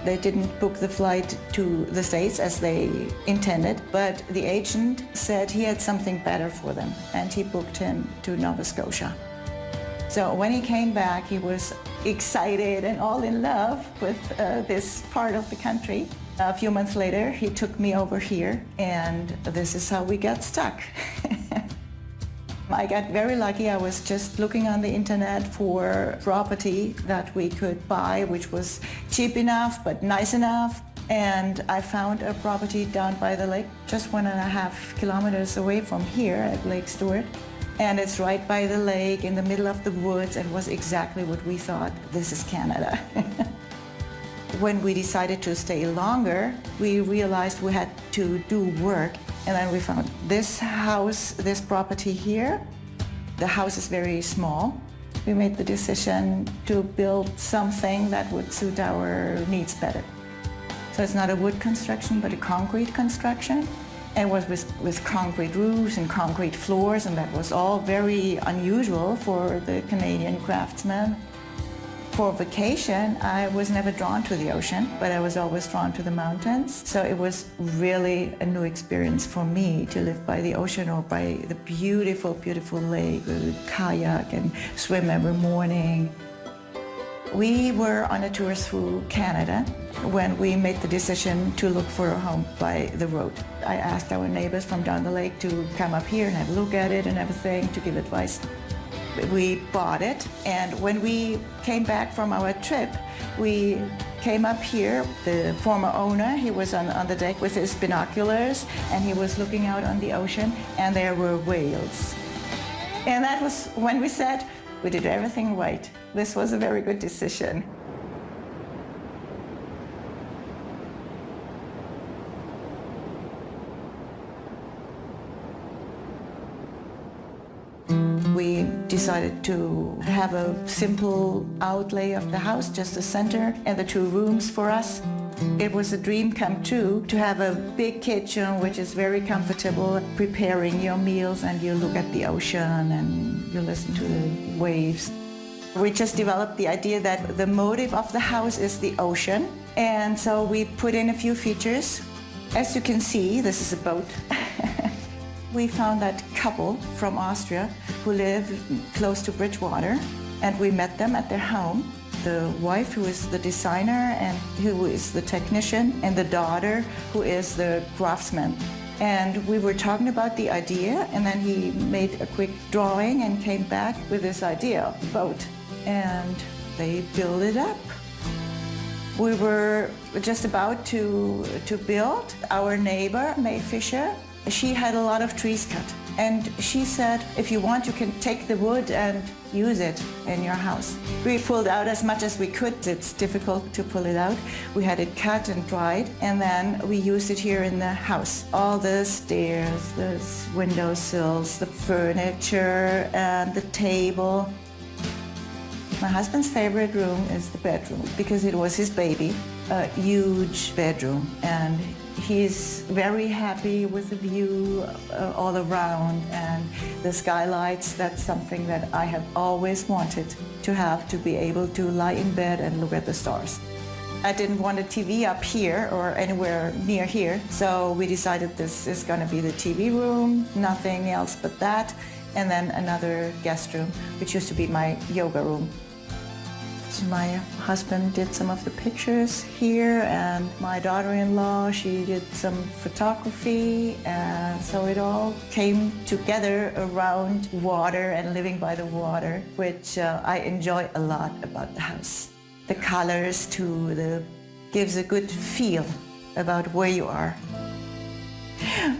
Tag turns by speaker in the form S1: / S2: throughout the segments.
S1: They didn't book the flight to the States as they intended, but the agent said he had something better for them, and he booked him to Nova Scotia. So when he came back, he was excited and all in love with this part of the country. A few months later, he took me over here, and this is how we got stuck. I got very lucky. I was just looking on the internet for property that we could buy, which was cheap enough but nice enough. And I found a property down by the lake, just 1.5 kilometers away from here at Lake Stewart. And it's right by the lake in the middle of the woods, and was exactly what we thought. This is Canada. When we decided to stay longer, we realized we had to do work. And then we found this house, this property here. The house is very small. We made the decision to build something that would suit our needs better. So it's not a wood construction, but a concrete construction. And it was with concrete roofs and concrete floors, and that was all very unusual for the Canadian craftsmen. For vacation, I was never drawn to the ocean, but I was always drawn to the mountains. So it was really a new experience for me to live by the ocean or by the beautiful, beautiful lake, kayak and swim every morning. We were on a tour through Canada when we made the decision to look for a home by the road. I asked our neighbors from down the lake to come up here and have a look at it and everything, to give advice. We bought it, and when we came back from our trip, we came up here. The former owner, he was on the deck with his binoculars, and he was looking out on the ocean, and there were whales. And that was when we said, we did everything right. This was a very good decision. We decided to have a simple outlay of the house, just the center and the 2 rooms for us. It was a dream come true to have a big kitchen, which is very comfortable, preparing your meals, and you look at the ocean and you listen to the waves. We just developed the idea that the motive of the house is the ocean, and so we put in a few features. As you can see, this is a boat. We found that couple from Austria who live close to Bridgewater, and we met them at their home. The wife, who is the designer and who is the technician, and the daughter, who is the craftsman. And we were talking about the idea, and then he made a quick drawing and came back with this idea of the boat. And they built it up. We were just about to build. Our neighbor, May Fisher, she had a lot of trees cut. And she said, if you want, you can take the wood and use it in your house. We pulled out as much as we could. It's difficult to pull it out. We had it cut and dried, and then we used it here in the house. All the stairs, the windowsills, the furniture, and the table. My husband's favorite room is the bedroom, because it was his baby, a huge bedroom, and he's very happy with the view all around and the skylights. That's something that I have always wanted to have, to be able to lie in bed and look at the stars. I didn't want a TV up here or anywhere near here, so we decided this is going to be the TV room, nothing else but that, and then another guest room, which used to be my yoga room. My husband did some of the pictures here, and my daughter-in-law, she did some photography, and so it all came together around water and living by the water, which I enjoy a lot about the house. The colors too, gives a good feel about where you are.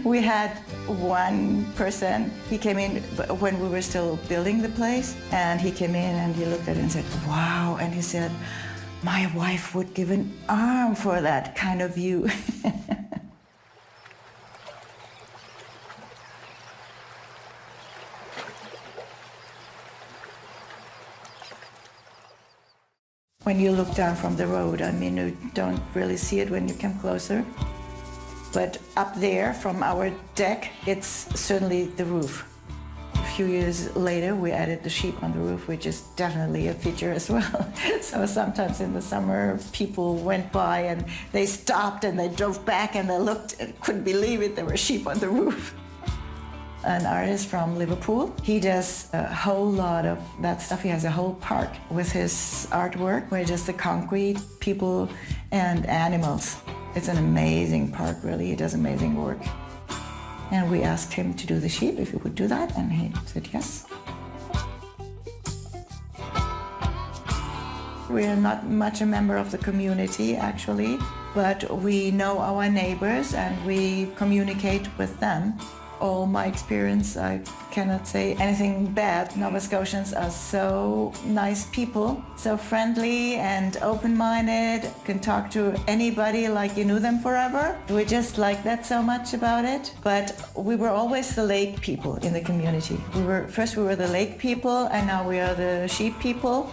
S1: We had one person, he came in when we were still building the place, and he came in and he looked at it and said, wow, and he said, my wife would give an arm for that kind of view. When you look down from the road, I mean, you don't really see it when you come closer. But up there from our deck, it's certainly the roof. few years later, we added the sheep on the roof, which is definitely a feature as well. So sometimes in the summer, people went by and they stopped and they drove back and they looked and couldn't believe it, there were sheep on the roof. An artist from Liverpool, he does a whole lot of that stuff. He has a whole park with his artwork, where just the concrete, people and animals. It's an amazing park, really. He does amazing work. And we asked him to do the sheep, if he would do that, and he said yes. We are not much a member of the community, actually, but we know our neighbors and we communicate with them. All my experience, I cannot say anything bad. Nova Scotians are so nice people, so friendly and open-minded, can talk to anybody like you knew them forever. We just like that so much about it. But we were always the lake people in the community. First we were the lake people, and now we are the sheep people.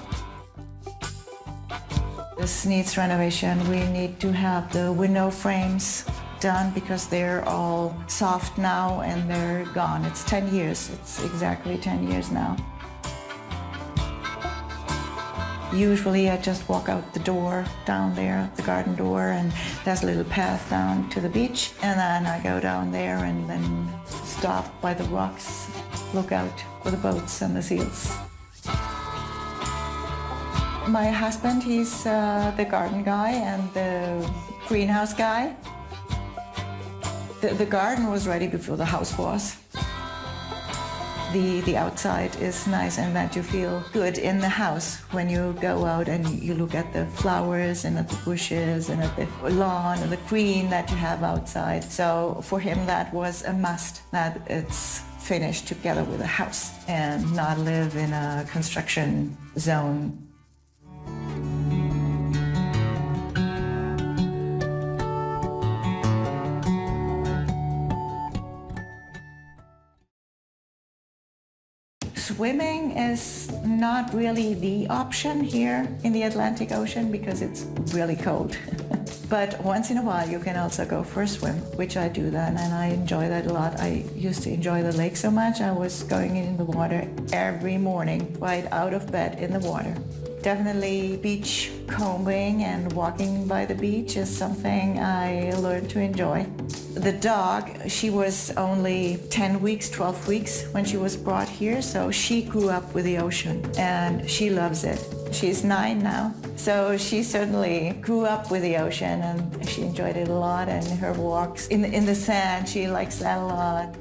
S1: This needs renovation. We need to have the window frames done because they're all soft now and they're gone. It's 10 years. It's exactly 10 years now. Usually I just walk out the door down there, the garden door, and there's a little path down to the beach, and then I go down there and then stop by the rocks, look out for the boats and the seals. My husband, he's the garden guy and the greenhouse guy. The garden was ready before the house was. The outside is nice, and that you feel good in the house when you go out and you look at the flowers and at the bushes and at the lawn and the green that you have outside. So for him that was a must, that it's finished together with a house and not live in a construction zone. Swimming is not really the option here in the Atlantic Ocean because it's really cold. But once in a while you can also go for a swim, which I do then, and I enjoy that a lot. I used to enjoy the lake so much, I was going in the water every morning, right out of bed in the water. Definitely beach combing and walking by the beach is something I learned to enjoy. The dog, she was only 10 weeks, 12 weeks when she was brought here, so she grew up with the ocean and she loves it. She's 9 now, so she certainly grew up with the ocean and she enjoyed it a lot, and her walks in the sand, she likes that a lot.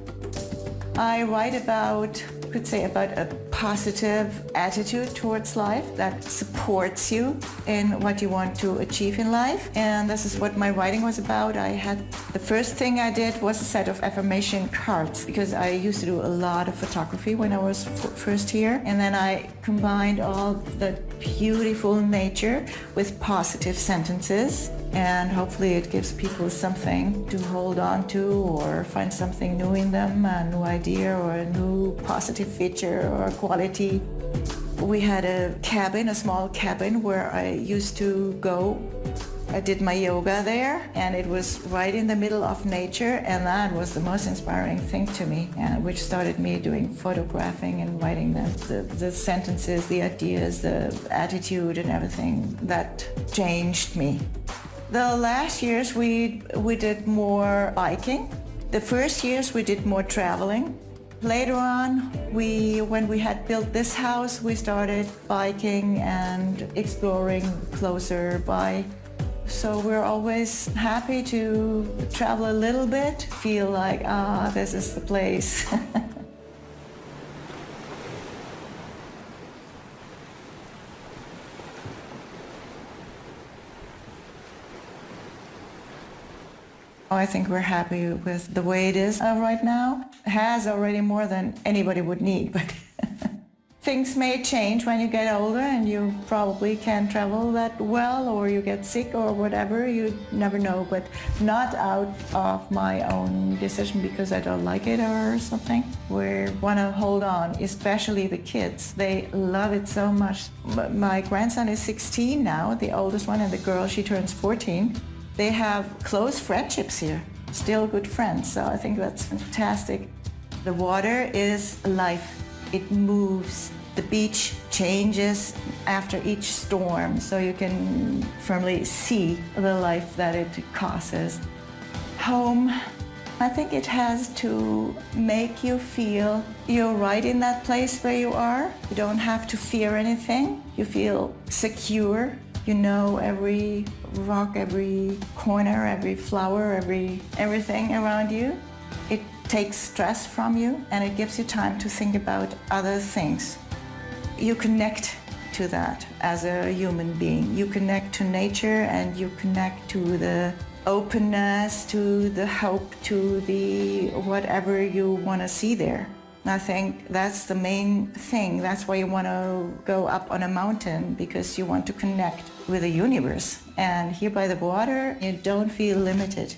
S1: I write about a positive attitude towards life that supports you in what you want to achieve in life. And this is what my writing was about. The first thing I did was a set of affirmation cards because I used to do a lot of photography when I was first here. And then I combined all the beautiful nature with positive sentences. And hopefully it gives people something to hold on to or find something new in them, a new idea or a new positive feature or quality. We had a small cabin where I used to go. I did my yoga there, and it was right in the middle of nature, and that was the most inspiring thing to me, which started me doing photographing and writing the sentences, the ideas, the attitude and everything that changed me. The last years we did more biking. The first years we did more traveling. Later on, when we had built this house, we started biking and exploring closer by. So we're always happy to travel a little bit, feel like, this is the place. I think we're happy with the way it is right now. It has already more than anybody would need, but things may change when you get older and you probably can't travel that well, or you get sick or whatever, you never know, but not out of my own decision because I don't like it or something. We want to hold on, especially the kids. They love it so much. My grandson is 16 now, the oldest one, and the girl, she turns 14. They have close friendships here, still good friends, so I think that's fantastic. The water is life. It moves. The beach changes after each storm, so you can firmly see the life that it causes. Home, I think it has to make you feel you're right in that place where you are. You don't have to fear anything. You feel secure. You know every rock, every corner, every flower, everything around you. It takes stress from you and it gives you time to think about other things. You connect to that as a human being. You connect to nature and you connect to the openness, to the hope, to the whatever you want to see there. I think that's the main thing. That's why you want to go up on a mountain, because you want to connect with the universe. And here by the water, you don't feel limited.